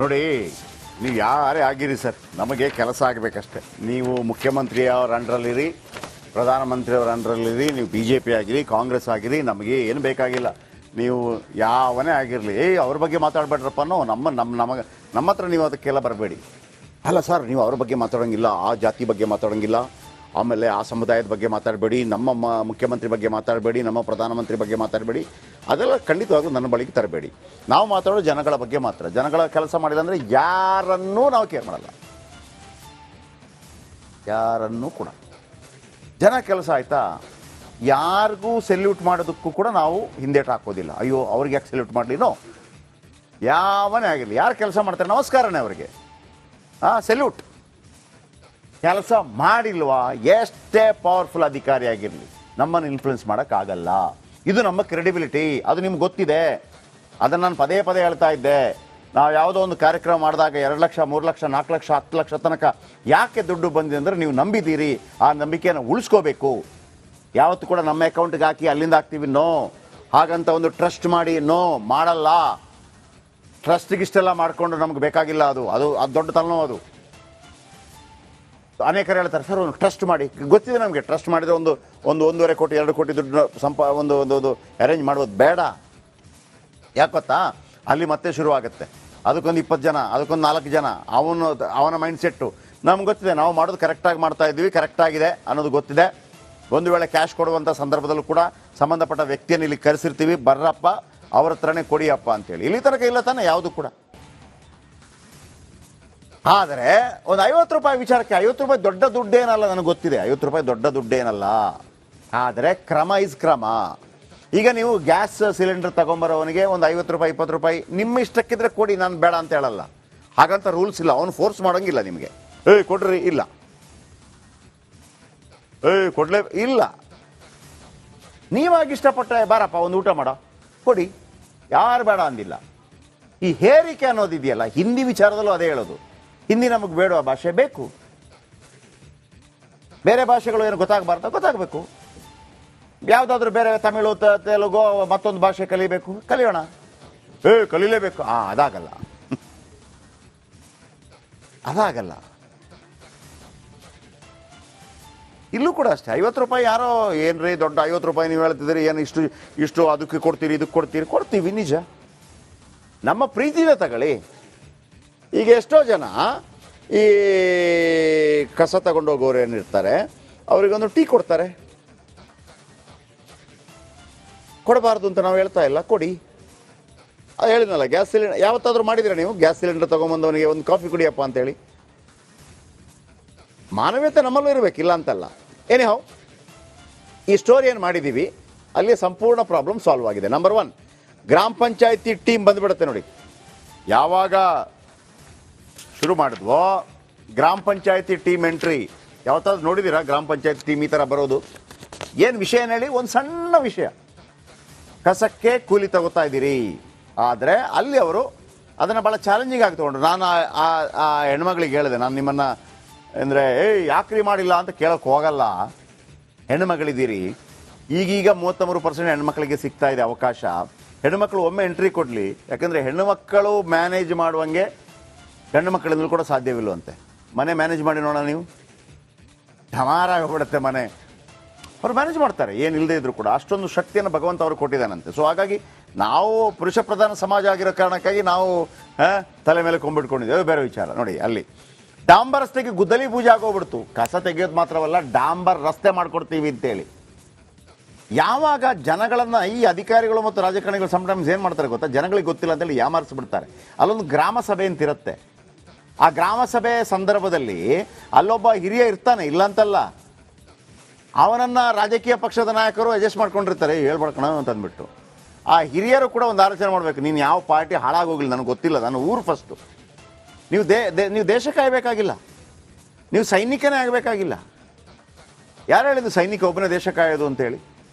ನೋಡಿ, ನೀವು ಯಾರೇ ಆಗಿರಿ ಸರ್, ನಮಗೆ ಕೆಲಸ ಆಗಬೇಕಷ್ಟೆ. ನೀವು ಮುಖ್ಯಮಂತ್ರಿ ಅವರ ಅಂಡ್ರಲ್ಲಿರಿ, ಪ್ರಧಾನಮಂತ್ರಿಯವರ ಅಂಡ್ರಲ್ಲಿರಿ, ನೀವು BJP ಆಗಿರಿ, ಕಾಂಗ್ರೆಸ್ ಆಗಿರಿ, ನಮಗೆ ಏನು ಬೇಕಾಗಿಲ್ಲ. ನೀವು ಯಾವನೇ ಆಗಿರಲಿ, ಅವ್ರ ಬಗ್ಗೆ ಮಾತಾಡಬೇಡ್ರಪ್ಪ ಅನ್ನೋ ನಮ್ಮ ಹತ್ರ ನೀವು ಅದಕ್ಕೆಲ್ಲ ಬರಬೇಡಿ. ಅಲ್ಲ ಸರ್, ನೀವು ಅವ್ರ ಬಗ್ಗೆ ಮಾತಾಡೋಂಗಿಲ್ಲ, ಆ ಜಾತಿ ಬಗ್ಗೆ ಮಾತಾಡೋಂಗಿಲ್ಲ, ಆಮೇಲೆ ಆ ಸಮುದಾಯದ ಬಗ್ಗೆ ಮಾತಾಡಬೇಡಿ, ನಮ್ಮ ಮುಖ್ಯಮಂತ್ರಿ ಬಗ್ಗೆ ಮಾತಾಡಬೇಡಿ, ನಮ್ಮ ಪ್ರಧಾನಮಂತ್ರಿ ಬಗ್ಗೆ ಮಾತಾಡಬೇಡಿ. ಅದೆಲ್ಲ ಖಂಡಿತವಾಗ್ಲೂ ನನ್ನ ಬಳಿಗೆ ತರಬೇಡಿ. ನಾವು ಮಾತಾಡೋದು ಜನಗಳ ಬಗ್ಗೆ ಮಾತ್ರ. ಜನಗಳ ಕೆಲಸ ಮಾಡಿಲ್ಲ ಅಂದರೆ ಯಾರನ್ನೂ ನಾವು ಕೇರ್ ಮಾಡಲ್ಲ, ಯಾರನ್ನೂ ಕೂಡ. ಜನ ಕೆಲಸ ಆಯಿತಾ, ಯಾರಿಗೂ ಸೆಲ್ಯೂಟ್ ಮಾಡೋದಕ್ಕೂ ಕೂಡ ನಾವು ಹಿಂದೇಟು ಹಾಕೋದಿಲ್ಲ. ಅಯ್ಯೋ ಅವ್ರಿಗೆ ಯಾಕೆ ಸೆಲ್ಯೂಟ್ ಮಾಡಲಿನೋ, ಯಾವನೇ ಆಗಿರಲಿ, ಯಾರು ಕೆಲಸ ಮಾಡ್ತಾರೆ ನಮಸ್ಕಾರನೇ ಅವರಿಗೆ, ಸೆಲ್ಯೂಟ್. ಕೆಲಸ ಮಾಡಿಲ್ವಾ, ಎಷ್ಟೇ ಪವರ್ಫುಲ್ ಅಧಿಕಾರಿ ಆಗಿರಲಿ, ನಮ್ಮನ್ನು ಇನ್ಫ್ಲುಯೆನ್ಸ್ ಮಾಡೋಕ್ಕಾಗಲ್ಲ. ಇದು ನಮ್ಮ ಕ್ರೆಡಿಬಿಲಿಟಿ, ಅದು ನಿಮ್ಗೆ ಗೊತ್ತಿದೆ. ಅದನ್ನು ನಾನು ಪದೇ ಪದೇ ಹೇಳ್ತಾ ಇದ್ದೆ. ನಾವು ಯಾವುದೋ ಒಂದು ಕಾರ್ಯಕ್ರಮ ಮಾಡಿದಾಗ 2 ಲಕ್ಷ 3 ಲಕ್ಷ 4 ಲಕ್ಷ 10 ಲಕ್ಷ ತನಕ ಯಾಕೆ ದುಡ್ಡು ಬಂದಿದೆ ಅಂದರೆ ನೀವು ನಂಬಿದ್ದೀರಿ. ಆ ನಂಬಿಕೆಯನ್ನು ಉಳಿಸ್ಕೋಬೇಕು. ಯಾವತ್ತು ಕೂಡ ನಮ್ಮ ಅಕೌಂಟ್ಗೆ ಹಾಕಿ ಅಲ್ಲಿಂದ ಹಾಕ್ತೀವಿ, ನೋ. ಹಾಗಂತ ಒಂದು ಟ್ರಸ್ಟ್ ಮಾಡಿ, ನೋ, ಮಾಡಲ್ಲ. ಟ್ರಸ್ಟಿಗಿಷ್ಟೆಲ್ಲ ಮಾಡಿಕೊಂಡು ನಮ್ಗೆ ಬೇಕಾಗಿಲ್ಲ. ಅದು ದೊಡ್ಡ ತಲೆನೋವು. ಅನೇಕರು ಹೇಳ್ತಾರೆ, ಸರ್ ಒಂದು ಟ್ರಸ್ಟ್ ಮಾಡಿ. ಗೊತ್ತಿದೆ ನಮಗೆ, ಟ್ರಸ್ಟ್ ಮಾಡಿದರೆ ಒಂದು 1.5 ಕೋಟಿ 2 ಕೋಟಿ ದುಡ್ಡು ಒಂದು ಅರೇಂಜ್ ಮಾಡೋದು ಬೇಡ. ಯಾಕೆ ಗೊತ್ತಾ, ಅಲ್ಲಿ ಮತ್ತೆ ಶುರುವಾಗುತ್ತೆ. ಅದಕ್ಕೊಂದು 20 ಜನ, ಅದಕ್ಕೊಂದು 4 ಜನ, ಅವನ ಮೈಂಡ್ ಸೆಟ್ಟು. ನಮ್ಗೆ ಗೊತ್ತಿದೆ, ನಾವು ಮಾಡೋದು ಕರೆಕ್ಟಾಗಿ ಮಾಡ್ತಾ ಇದ್ವಿ, ಕರೆಕ್ಟಾಗಿದೆ ಅನ್ನೋದು ಗೊತ್ತಿದೆ. ಒಂದು ವೇಳೆ ಕ್ಯಾಶ್ ಕೊಡುವಂಥ ಸಂದರ್ಭದಲ್ಲೂ ಕೂಡ ಸಂಬಂಧಪಟ್ಟ ವ್ಯಕ್ತಿಯನ್ನು ಇಲ್ಲಿ ಕರೆಸಿರ್ತೀವಿ, ಬರ್ರಪ್ಪ ಅವ್ರ ಹತ್ರನೇ ಕೊಡಿಯಪ್ಪ ಅಂತೇಳಿ. ಇಲ್ಲಿ ತನಕ ಇಲ್ಲ ತಾನೆ ಯಾವುದು ಕೂಡ. ಆದರೆ ಒಂದು 50 ರೂಪಾಯಿ ವಿಚಾರಕ್ಕೆ, 50 ರೂಪಾಯಿ ದೊಡ್ಡ ದುಡ್ಡೇನಲ್ಲ, ನನಗೆ ಗೊತ್ತಿದೆ 50 ರೂಪಾಯಿ ದೊಡ್ಡ ದುಡ್ಡೇನಲ್ಲ. ಆದರೆ ಕ್ರಮ ಇಸ್ ಕ್ರಮ. ಈಗ ನೀವು ಗ್ಯಾಸ್ ಸಿಲಿಂಡರ್ ತಗೊಂಬರೋವನಿಗೆ ಒಂದು 50 ರೂಪಾಯಿ 20 ರೂಪಾಯಿ ನಿಮ್ಮ ಇಷ್ಟಕ್ಕಿದ್ರೆ ಕೊಡಿ, ನಾನು ಬೇಡ ಅಂತ ಹೇಳಲ್ಲ. ಹಾಗಂತ ರೂಲ್ಸ್ ಇಲ್ಲ, ಅವನು ಫೋರ್ಸ್ ಮಾಡೋಂಗಿಲ್ಲ ನಿಮಗೆ. ಕೊಡ್ರಿ, ಇಲ್ಲ, ಕೊಡ್ಲೇ ಇಲ್ಲ. ನೀವಾಗಿ ಇಷ್ಟಪಟ್ಟರೆ ಬಾರಪ್ಪ ಒಂದು ಊಟ ಮಾಡೋ, ಕೊಡಿ, ಯಾರು ಬೇಡ ಅಂದಿಲ್ಲ. ಈ ಹೇರಿಕೆ ಅನ್ನೋದಿದೆಯಲ್ಲ, ಹಿಂದಿ ವಿಚಾರದಲ್ಲೂ ಅದೇ ಹೇಳೋದು. ಹಿಂದಿ ನಮಗೆ ಬೇಡುವ ಭಾಷೆ ಬೇಕು, ಬೇರೆ ಭಾಷೆಗಳು ಏನು ಗೊತ್ತಾಗಬಾರ್ದು, ಗೊತ್ತಾಗಬೇಕು. ಯಾವುದಾದ್ರೂ ಬೇರೆ ತಮಿಳು ತೆಲುಗು ಮತ್ತೊಂದು ಭಾಷೆ ಕಲಿಬೇಕು, ಕಲಿಯೋಣ. ಕಲೀಲೇಬೇಕು, ಅದಾಗಲ್ಲ, ಅದಾಗಲ್ಲ. ಇಲ್ಲೂ ಕೂಡ ಅಷ್ಟೇ. 50 ರೂಪಾಯಿ ಯಾರೋ ಏನ್ರಿ ದೊಡ್ಡ 50 ರೂಪಾಯಿ ನೀವು ಹೇಳ್ತಿದ್ದೀರಿ, ಏನು ಇಷ್ಟು ಅದಕ್ಕೆ ಕೊಡ್ತೀರಿ, ಇದಕ್ಕೆ ಕೊಡ್ತೀವಿ. ನಿಜ, ನಮ್ಮ ಪ್ರೀತಿನೇ ತಗೊಳ್ಳಿ. ಈಗ ಎಷ್ಟೋ ಜನ ಈ ಕಸ ತಗೊಂಡೋಗೋರು ಏನಿರ್ತಾರೆ, ಅವರಿಗೊಂದು ಟೀ ಕೊಡ್ತಾರೆ. ಕೊಡಬಾರ್ದು ಅಂತ ನಾವು ಹೇಳ್ತಾ ಇಲ್ಲ, ಕೊಡಿ. ಅದು ಹೇಳಿದ್ನಲ್ಲ, ಗ್ಯಾಸ್ ಸಿಲಿಂಡರ್ ಯಾವತ್ತಾದ್ರೂ ಮಾಡಿದಿರ ನೀವು? ಗ್ಯಾಸ್ ಸಿಲಿಂಡರ್ ತೊಗೊಂಬಂದವನಿಗೆ ಒಂದು ಕಾಫಿ ಕುಡಿಯಪ್ಪ ಅಂತೇಳಿ. ಮಾನವೀಯತೆ ನಮ್ಮಲ್ಲೂ ಇರಬೇಕಿಲ್ಲ ಅಂತಲ್ಲ. ಏನೇ ಈ ಸ್ಟೋರಿ ಏನು ಮಾಡಿದ್ದೀವಿ, ಅಲ್ಲಿ ಸಂಪೂರ್ಣ ಪ್ರಾಬ್ಲಮ್ ಸಾಲ್ವ್ ಆಗಿದೆ. ನಂಬರ್ 1, ಗ್ರಾಮ ಪಂಚಾಯತಿ ಟೀಮ್ ಬಂದುಬಿಡುತ್ತೆ ನೋಡಿ. ಯಾವಾಗ ಶುರು ಮಾಡಿದ್ವೋ ಗ್ರಾಮ ಪಂಚಾಯತಿ ಟೀಮ್ ಎಂಟ್ರಿ ಯಾವತ್ತಾದ್ರೂ ನೋಡಿದ್ದೀರಾ? ಗ್ರಾಮ ಪಂಚಾಯತಿ ಟೀಮ್ ಈ ಥರ ಬರೋದು. ಏನು ವಿಷಯ ಹೇಳಿ, ಒಂದು ಸಣ್ಣ ವಿಷಯ, ಕಸಕ್ಕೆ ಕೂಲಿ ತಗೋತಾ ಇದ್ದೀರಿ. ಆದರೆ ಅಲ್ಲಿ ಅವರು ಅದನ್ನು ಭಾಳ ಚಾಲೆಂಜಿಂಗ್ ಆಗಿ ತೊಗೊಂಡ್ರು. ನಾನು ಆ ಹೆಣ್ಮಗಳಿಗೆ ಹೇಳಿದೆ, ನಾನು ನಿಮ್ಮನ್ನು ಅಂದರೆ ಯಾಕ್ರಿ ಮಾಡಿಲ್ಲ ಅಂತ ಕೇಳೋಕ್ಕೆ ಹೋಗಲ್ಲ. ಹೆಣ್ಮಗಳಿದ್ದೀರಿ, ಈಗೀಗ 33% ಹೆಣ್ಮಕ್ಳಿಗೆ ಸಿಗ್ತಾ ಇದೆ ಅವಕಾಶ. ಹೆಣ್ಣುಮಕ್ಕಳು ಒಮ್ಮೆ ಎಂಟ್ರಿ ಕೊಡಲಿ. ಯಾಕಂದರೆ ಹೆಣ್ಣುಮಕ್ಕಳು ಮ್ಯಾನೇಜ್ ಮಾಡುವಂಗೆ ಗಂಡು ಮಕ್ಕಳಿಂದಲೂ ಕೂಡ ಸಾಧ್ಯವಿಲ್ಲವಂತೆ. ಮನೆ ಮ್ಯಾನೇಜ್ ಮಾಡಿ ನೋಡೋಣ ನೀವು, ಢಮಾರ ಹೋಗ್ಬಿಡುತ್ತೆ ಮನೆ. ಅವ್ರು ಮ್ಯಾನೇಜ್ ಮಾಡ್ತಾರೆ, ಏನಿಲ್ಲದೆ ಇದ್ರು ಕೂಡ. ಅಷ್ಟೊಂದು ಶಕ್ತಿಯನ್ನು ಭಗವಂತ ಅವರು ಕೊಟ್ಟಿದ್ದಾನಂತೆ. ಸೊ ಹಾಗಾಗಿ ನಾವು ಪುರುಷ ಪ್ರಧಾನ ಸಮಾಜ ಆಗಿರೋ ಕಾರಣಕ್ಕಾಗಿ ನಾವು ತಲೆ ಮೇಲೆ ಕೊಂಬಿಟ್ಕೊಂಡಿದ್ದೇವೆ, ಬೇರೆ ವಿಚಾರ. ನೋಡಿ, ಅಲ್ಲಿ ಡಾಂಬರ್ ರಸ್ತೆಗೆ ಗುದ್ದಲಿ ಪೂಜೆ ಆಗೋಗ್ಬಿಡ್ತು. ಕಸ ತೆಗೆಯೋದು ಮಾತ್ರವಲ್ಲ, ಡಾಂಬರ್ ರಸ್ತೆ ಮಾಡ್ಕೊಡ್ತೀವಿ ಅಂತೇಳಿ. ಯಾವಾಗ ಜನಗಳನ್ನು ಈ ಅಧಿಕಾರಿಗಳು ಮತ್ತು ರಾಜಕಾರಣಿಗಳು ಸಮ್ಟೈಮ್ಸ್ ಏನು ಮಾಡ್ತಾರೆ ಗೊತ್ತಾ, ಜನಗಳಿಗೆ ಗೊತ್ತಿಲ್ಲ ಅಂತೇಳಿ ಯಾಮಾರಿಸ್ಬಿಡ್ತಾರೆ. ಅಲ್ಲೊಂದು ಗ್ರಾಮ ಸಭೆ ಅಂತ ಇರುತ್ತೆ. ಆ ಗ್ರಾಮ ಸಭೆ ಸಂದರ್ಭದಲ್ಲಿ ಅಲ್ಲೊಬ್ಬ ಹಿರಿಯ ಇರ್ತಾನೆ, ಇಲ್ಲ ಅಂತಲ್ಲ. ಅವನನ್ನು ರಾಜಕೀಯ ಪಕ್ಷದ ನಾಯಕರು ಅಡ್ಜಸ್ಟ್ ಮಾಡ್ಕೊಂಡಿರ್ತಾರೆ, ಹೇಳ್ಬಾರ್ಕಣ ಅಂತ ಅಂದ್ಬಿಟ್ಟು. ಆ ಹಿರಿಯರು ಕೂಡ ಒಂದು ಆಲೋಚನೆ ಮಾಡಬೇಕು, ನೀನು ಯಾವ ಪಾರ್ಟಿ ಹಾಳಾಗೋಗಿಲ್ಲ ನನಗೆ ಗೊತ್ತಿಲ್ಲ, ನಾನು ಊರು ಫಸ್ಟು. ನೀವು ದೇಶ ಕಾಯಬೇಕಾಗಿಲ್ಲ, ನೀವು ಸೈನಿಕನೇ ಆಗಬೇಕಾಗಿಲ್ಲ. ಯಾರು ಹೇಳಿದ್ದು ಸೈನಿಕ ಒಬ್ಬನೇ ದೇಶ ಕಾಯೋದು ಅಂತೇಳಿ?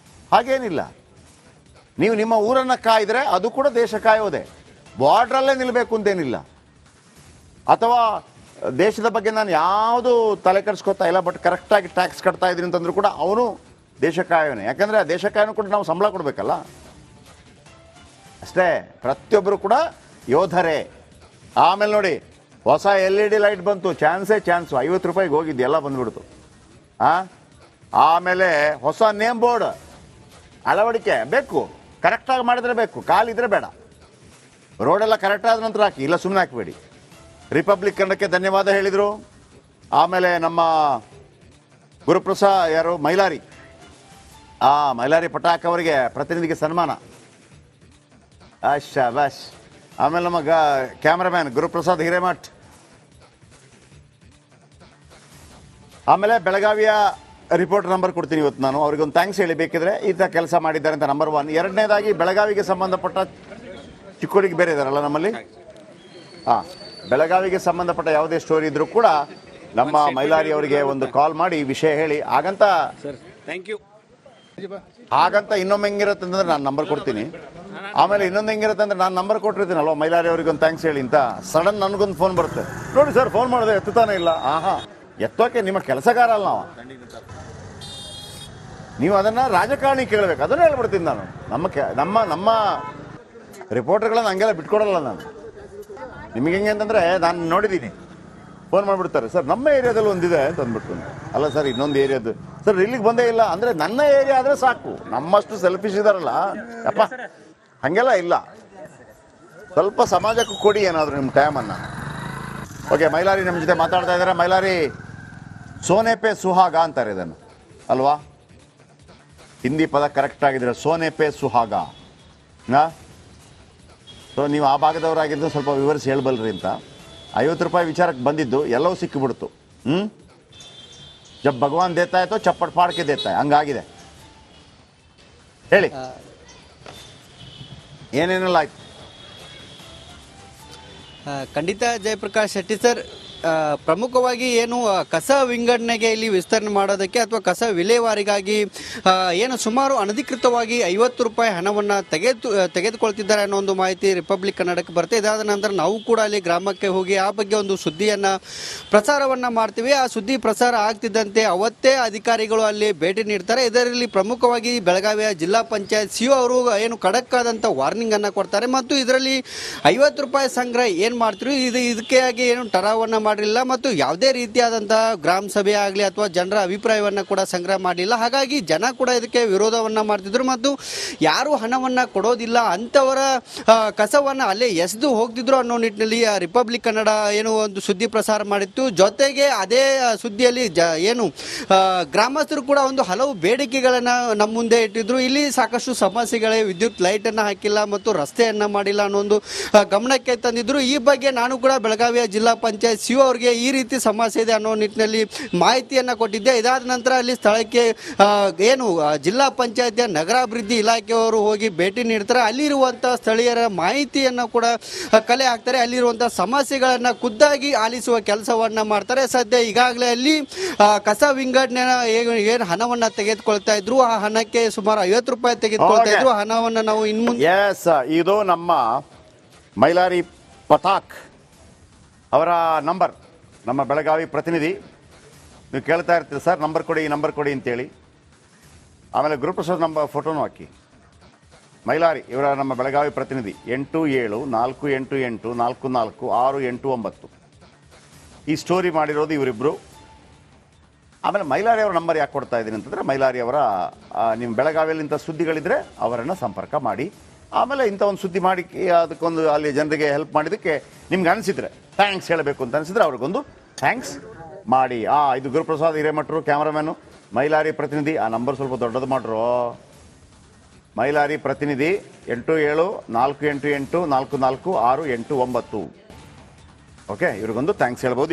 ಹಾಗೇನಿಲ್ಲ. ನೀವು ನಿಮ್ಮ ಊರನ್ನು ಕಾಯಿದ್ರೆ ಅದು ಕೂಡ ದೇಶ ಕಾಯೋದೆ. ಬಾರ್ಡ್ರಲ್ಲೇ ನಿಲ್ಲಬೇಕು ಅಂತೇನಿಲ್ಲ. ಅಥವಾ ದೇಶದ ಬಗ್ಗೆ ನಾನು ಯಾವುದು ತಲೆ ಕೆಡಿಸ್ಕೊತಾ ಇಲ್ಲ, ಬಟ್ ಕರೆಕ್ಟಾಗಿ ಟ್ಯಾಕ್ಸ್ ಕಟ್ತಾ ಇದ್ದೀನಿ ಅಂತಂದ್ರೂ ಕೂಡ ಅವನು ದೇಶ ಕಾಯೋನೆ. ಯಾಕಂದರೆ ಆ ದೇಶ ಕಾಯೋನು ಕೂಡ ನಾವು ಸಂಬಳ ಕೊಡಬೇಕಲ್ಲ, ಅಷ್ಟೇ. ಪ್ರತಿಯೊಬ್ಬರು ಕೂಡ ಯೋಧರೇ. ಆಮೇಲೆ ನೋಡಿ ಹೊಸ LED ಲೈಟ್ ಬಂತು, ಚಾನ್ಸು 50 ರೂಪಾಯಿಗೆ ಹೋಗಿದ್ದು ಎಲ್ಲ ಬಂದ್ಬಿಡ್ತು. ಆಮೇಲೆ ಹೊಸ ನೇಮ್ ಬೋರ್ಡ್ ಅಳವಡಿಕೆ ಬೇಕು, ಕರೆಕ್ಟಾಗಿ ಮಾಡಿದ್ರೆ ಬೇಕು, ಕಾಲಿದ್ರೆ ಬೇಡ. ರೋಡೆಲ್ಲ ಕರೆಕ್ಟ್ ಆದ ನಂತರ ಹಾಕಿ, ಇಲ್ಲ ಸುಮ್ಮನೆ ಹಾಕಬೇಡಿ. ರಿಪಬ್ಲಿಕ್ ಕನ್ನಡಕ್ಕೆ ಧನ್ಯವಾದ ಹೇಳಿದರು. ಆಮೇಲೆ ನಮ್ಮ ಗುರುಪ್ರಸಾದ್ ಯಾರು ಮೈಲಾರಿ, ಮೈಲಾರಿ ಪಟಾಕ್ ಅವರಿಗೆ ಪ್ರತಿನಿಧಿಗೆ ಸನ್ಮಾನ. ಶಾಬಾಷ್. ಆಮೇಲೆ ನಮ್ಮ ಕ್ಯಾಮ್ರಾಮ್ಯಾನ್ ಗುರುಪ್ರಸಾದ್ ಹಿರೇಮಠ್. ಆಮೇಲೆ ಬೆಳಗಾವಿಯ ರಿಪೋರ್ಟ್ ನಂಬರ್ ಕೊಡ್ತೀನಿ ಇವತ್ತು ನಾನು, ಅವ್ರಿಗೊಂದು ಥ್ಯಾಂಕ್ಸ್ ಹೇಳಿ ಬೇಕಿದ್ರೆ ಈತ ಕೆಲಸ ಮಾಡಿದ್ದಾರೆ ಅಂತ. ನಂಬರ್ 1. ಎರಡನೇದಾಗಿ ಬೆಳಗಾವಿಗೆ ಸಂಬಂಧಪಟ್ಟ ಚಿಕ್ಕೋಡಿಗೆ ಬೇರೆ ಇದ್ದಾರಲ್ಲ ನಮ್ಮಲ್ಲಿ, ಬೆಳಗಾವಿಗೆ ಸಂಬಂಧಪಟ್ಟ ಯಾವುದೇ ಸ್ಟೋರಿ ಇದ್ರೂ ಕೂಡ ನಮ್ಮ ಮೈಲಾರಿ ಅವರಿಗೆ ಒಂದು ಕಾಲ್ ಮಾಡಿ ವಿಷಯ ಹೇಳಿ. ಹಾಗಂತ ಇನ್ನೊಮ್ಮೆ ಹೆಂಗಿರುತ್ತೆ ಅಂದ್ರೆ ನಾನು ನಂಬರ್ ಕೊಡ್ತೀನಿ. ಆಮೇಲೆ ಇನ್ನೊಂದು ಹೆಂಗಿರುತ್ತೆ ಅಂದ್ರೆ ನಾನು ನಂಬರ್ ಕೊಟ್ಟಿರ್ತೀನಲ್ವ ಮೈಲಾರಿ ಅವ್ರಿಗೆ ಒಂದು ಥ್ಯಾಂಕ್ಸ್ ಹೇಳಿ ಅಂತ. ಸಡನ್ ನನಗೊಂದು ಫೋನ್ ಬರುತ್ತೆ, ನೋಡಿ ಸರ್ ಫೋನ್ ಮಾಡಿದೆ ಎತ್ತುತ್ತಾನೆ ಇಲ್ಲ. ಎತ್ತೋಕೆ ನಿಮ್ಮ ಕೆಲಸಗಾರ ಅಲ್ಲ ನಾವು, ನೀವು ಅದನ್ನ ರಾಜಕಾರಣಿ ಕೇಳಬೇಕು. ಅದನ್ನ ಹೇಳ್ಬಿಡ್ತೀನಿ ನಾನು. ನಮ್ಮ ರಿಪೋರ್ಟರ್ಗಳನ್ನ ಹಂಗೆಲ್ಲ ಬಿಟ್ಕೊಡಲ್ಲ ನಾನು. ನಿಮಗೆ ಹೆಂಗೆ ಅಂತಂದ್ರೆ ನಾನು ನೋಡಿದ್ದೀನಿ, ಫೋನ್ ಮಾಡಿಬಿಡ್ತಾರೆ, ಸರ್ ನಮ್ಮ ಏರಿಯಾದಲ್ಲಿ ಒಂದಿದೆ ಅಂತ ಅಂದ್ಬಿಟ್ಟು. ಅಲ್ಲ ಸರ್ ಇನ್ನೊಂದು ಏರಿಯಾದು, ಸರ್ ಇಲ್ಲಿಗೆ ಬಂದೇ ಇಲ್ಲ ಅಂದರೆ ನನ್ನ ಏರಿಯಾ ಆದರೆ ಸಾಕು. ನಮ್ಮಷ್ಟು ಸೆಲ್ಫಿಶ್ ಇದಾರಲ್ಲ ಅಪ್ಪ, ಹಾಗೆಲ್ಲ ಇಲ್ಲ. ಸ್ವಲ್ಪ ಸಮಾಜಕ್ಕೂ ಕೊಡಿ ಏನಾದರೂ ನಿಮ್ಮ ಟೈಮನ್ನು. ಓಕೆ, ಮೈಲಾರಿ ನಮ್ಮ ಜೊತೆ ಮಾತಾಡ್ತಾ ಇದ್ದಾರೆ. ಮೈಲಾರಿ ಸೋನೆ ಪೇ ಸುಹಾಗ ಅಂತಾರೆ ಇದನ್ನು ಅಲ್ವಾ? ಹಿಂದಿ ಪದ ಕರೆಕ್ಟ್ ಆಗಿದ್ರೆ ಸೋನೆ ಪೇ ಸುಹಾಗ. ಸೊ ನೀವು ಆ ಭಾಗದವರಾಗಿದ್ದು ಸ್ವಲ್ಪ ವಿವರಿಸಿ ಹೇಳ್ಬಲ್ರಿ ಅಂತ. 50 ರೂಪಾಯಿ ವಿಚಾರಕ್ಕೆ ಬಂದಿದ್ದು ಎಲ್ಲವೂ ಸಿಕ್ಕಿಬಿಡ್ತು. ಜಬ್ ಭಗವಾನ್ ದೇತಾ ಇತ್ತೋ ಚಪ್ಪಟ್ ಪಾಡ್ಕೆ ದೇತಾ ಹಂಗಾಗಿದೆ. ಹೇಳಿ ಏನೇನೆಲ್ಲ ಆಯ್ತು? ಖಂಡಿತ ಜಯಪ್ರಕಾಶ್ ಶೆಟ್ಟಿ ಸರ್, ಪ್ರಮುಖವಾಗಿ ಏನು ಕಸ ವಿಂಗಡಣೆಗೆ ಇಲ್ಲಿ ವಿಸ್ತರಣೆ ಮಾಡೋದಕ್ಕೆ ಅಥವಾ ಕಸ ವಿಲೇವಾರಿಗಾಗಿ ಏನು ಸುಮಾರು ಅನಧಿಕೃತವಾಗಿ 50 ರೂಪಾಯಿ ಹಣವನ್ನು ತೆಗೆದುಕೊಳ್ತಿದ್ದಾರೆ ಅನ್ನೋ ಒಂದು ಮಾಹಿತಿ ರಿಪಬ್ಲಿಕ್ ಕನ್ನಡಕ್ಕೆ ಬರುತ್ತೆ. ಇದಾದ ನಂತರ ನಾವು ಕೂಡ ಅಲ್ಲಿ ಗ್ರಾಮಕ್ಕೆ ಹೋಗಿ ಆ ಬಗ್ಗೆ ಒಂದು ಸುದ್ದಿಯನ್ನು ಪ್ರಸಾರವನ್ನು ಮಾಡ್ತೀವಿ. ಆ ಸುದ್ದಿ ಪ್ರಸಾರ ಆಗ್ತಿದ್ದಂತೆ ಅವತ್ತೇ ಅಧಿಕಾರಿಗಳು ಅಲ್ಲಿ ಭೇಟಿ ನೀಡ್ತಾರೆ. ಇದರಲ್ಲಿ ಪ್ರಮುಖವಾಗಿ ಬೆಳಗಾವಿಯ ಜಿಲ್ಲಾ ಪಂಚಾಯತ್ CO ಅವರು ಏನು ಖಡಕ್ ಆದಂಥ ವಾರ್ನಿಂಗ್ ಅನ್ನು ಕೊಡ್ತಾರೆ. ಮತ್ತು ಇದರಲ್ಲಿ 50 ರೂಪಾಯಿ ಸಂಗ್ರಹ ಏನು ಮಾಡ್ತೀವಿ ಇದಕ್ಕೆ ಏನು ಟರಾವನ್ನು ಮಾಡಿಲ್ಲ ಮತ್ತು ಯಾವುದೇ ರೀತಿಯಾದಂತಹ ಗ್ರಾಮ ಸಭೆ ಆಗಲಿ ಅಥವಾ ಜನರ ಅಭಿಪ್ರಾಯವನ್ನು ಕೂಡ ಸಂಗ್ರಹ ಮಾಡಲಿಲ್ಲ. ಹಾಗಾಗಿ ಜನ ಕೂಡ ಇದಕ್ಕೆ ವಿರೋಧವನ್ನು ಮಾಡ್ತಿದ್ರು ಮತ್ತು ಯಾರು ಹಣವನ್ನು ಕೊಡೋದಿಲ್ಲ ಅಂಥವರ ಕಸವನ್ನು ಅಲ್ಲೇ ಎಸೆದು ಹೋಗ್ತಿದ್ರು ಅನ್ನೋ ನಿಟ್ಟಿನಲ್ಲಿ ರಿಪಬ್ಲಿಕ್ ಕನ್ನಡ ಏನು ಒಂದು ಸುದ್ದಿ ಪ್ರಸಾರ ಮಾಡಿತ್ತು. ಜೊತೆಗೆ ಅದೇ ಸುದ್ದಿಯಲ್ಲಿ ಏನು ಗ್ರಾಮಸ್ಥರು ಕೂಡ ಒಂದು ಹಲವು ಬೇಡಿಕೆಗಳನ್ನು ನಮ್ಮ ಮುಂದೆ ಇಟ್ಟಿದ್ರು. ಇಲ್ಲಿ ಸಾಕಷ್ಟು ಸಮಸ್ಯೆಗಳೇ, ವಿದ್ಯುತ್ ಲೈಟನ್ನು ಹಾಕಿಲ್ಲ ಮತ್ತು ರಸ್ತೆಯನ್ನು ಮಾಡಿಲ್ಲ ಅನ್ನೋ ಒಂದು ಗಮನಕ್ಕೆ ತಂದಿದ್ರು. ಈ ಬಗ್ಗೆ ನಾನು ಕೂಡ ಬೆಳಗಾವಿಯ ಜಿಲ್ಲಾ ಪಂಚಾಯತ್ CO ಅವರಿಗೆ ಈ ರೀತಿ ಸಮಸ್ಯೆ ಇದೆ ಅನ್ನೋ ನಿಟ್ಟಿನಲ್ಲಿ ಮಾಹಿತಿಯನ್ನು ಕೊಟ್ಟಿದ್ದೆ. ಇದಾದ ನಂತರ ಅಲ್ಲಿ ಸ್ಥಳಕ್ಕೆ ಏನು ಜಿಲ್ಲಾ ಪಂಚಾಯತಿಯ ನಗರಾಭಿವೃದ್ಧಿ ಇಲಾಖೆಯವರು ಹೋಗಿ ಭೇಟಿ ನೀಡ್ತಾರೆ. ಅಲ್ಲಿರುವಂಥ ಸ್ಥಳೀಯರ ಮಾಹಿತಿಯನ್ನು ಕೂಡ ಕಲೆ ಹಾಕ್ತಾರೆ. ಅಲ್ಲಿರುವಂಥ ಸಮಸ್ಯೆಗಳನ್ನು ಖುದ್ದಾಗಿ ಆಲಿಸುವ ಕೆಲಸವನ್ನು ಮಾಡ್ತಾರೆ. ಸದ್ಯ ಈಗಾಗಲೇ ಅಲ್ಲಿ ಕಸ ವಿಂಗಡಣೆ ಏನು ಹಣವನ್ನು ತೆಗೆದುಕೊಳ್ತಾ ಇದ್ರು, ಆ ಹಣಕ್ಕೆ ಸುಮಾರು 50 ರೂಪಾಯಿ ತೆಗೆದುಕೊಳ್ತಾ ಇದ್ರು. ಹಣವನ್ನು ನಾವು ಇದು ನಮ್ಮ ಮೈಲಾರಿ ಪತಾಕ್ ಅವರ ನಂಬರ್, ನಮ್ಮ ಬೆಳಗಾವಿ ಪ್ರತಿನಿಧಿ. ನೀವು ಕೇಳ್ತಾ ಇರ್ತೀರಿ ಸರ್ ನಂಬರ್ ಕೊಡಿ ಅಂತೇಳಿ. ಆಮೇಲೆ ಗುರುಪ್ರಸಾದ್ ನಂಬರ್ ಫೋಟೋನು ಹಾಕಿ. ಮೈಲಾರಿ ಇವರ ನಮ್ಮ ಬೆಳಗಾವಿ ಪ್ರತಿನಿಧಿ 874888444689. ಈ ಸ್ಟೋರಿ ಮಾಡಿರೋದು ಇವರಿಬ್ಬರು. ಆಮೇಲೆ ಮೈಲಾರಿ ಅವರ ನಂಬರ್ ಯಾಕೆ ಕೊಡ್ತಾ ಇದ್ದೀನಿ ಅಂತಂದರೆ, ಮೈಲಾರಿ ಅವರ ನಿಮ್ಮ ಬೆಳಗಾವಿಯಲ್ಲಿ ಇಂಥ ಸುದ್ದಿಗಳಿದ್ದರೆ ಅವರನ್ನು ಸಂಪರ್ಕ ಮಾಡಿ. ಆಮೇಲೆ ಇಂಥ ಒಂದು ಸುದ್ದಿ ಮಾಡಿ ಅದಕ್ಕೊಂದು ಅಲ್ಲಿ ಜನರಿಗೆ ಹೆಲ್ಪ್ ಮಾಡಿದ್ದಕ್ಕೆ ನಿಮ್ಗೆ ಅನಿಸಿದ್ರೆ ಥ್ಯಾಂಕ್ಸ್ ಹೇಳಬೇಕು ಅಂತ ಅನಿಸಿದ್ರೆ ಅವ್ರಿಗೊಂದು ಥ್ಯಾಂಕ್ಸ್ ಮಾಡಿ. ಇದು ಗುರುಪ್ರಸಾದ್ ಹಿರೇಮಠರು ಕ್ಯಾಮ್ರಾಮ್ಯಾನು, ಮೈಲಾರಿ ಪ್ರತಿನಿಧಿ. ಆ ನಂಬರ್ ಸ್ವಲ್ಪ ದೊಡ್ಡದು ಮಾಡ್ರು. ಮೈಲಾರಿ ಪ್ರತಿನಿಧಿ 874888444689. ಓಕೆ, ಇವ್ರಿಗೊಂದು ಥ್ಯಾಂಕ್ಸ್ ಹೇಳ್ಬೋದು.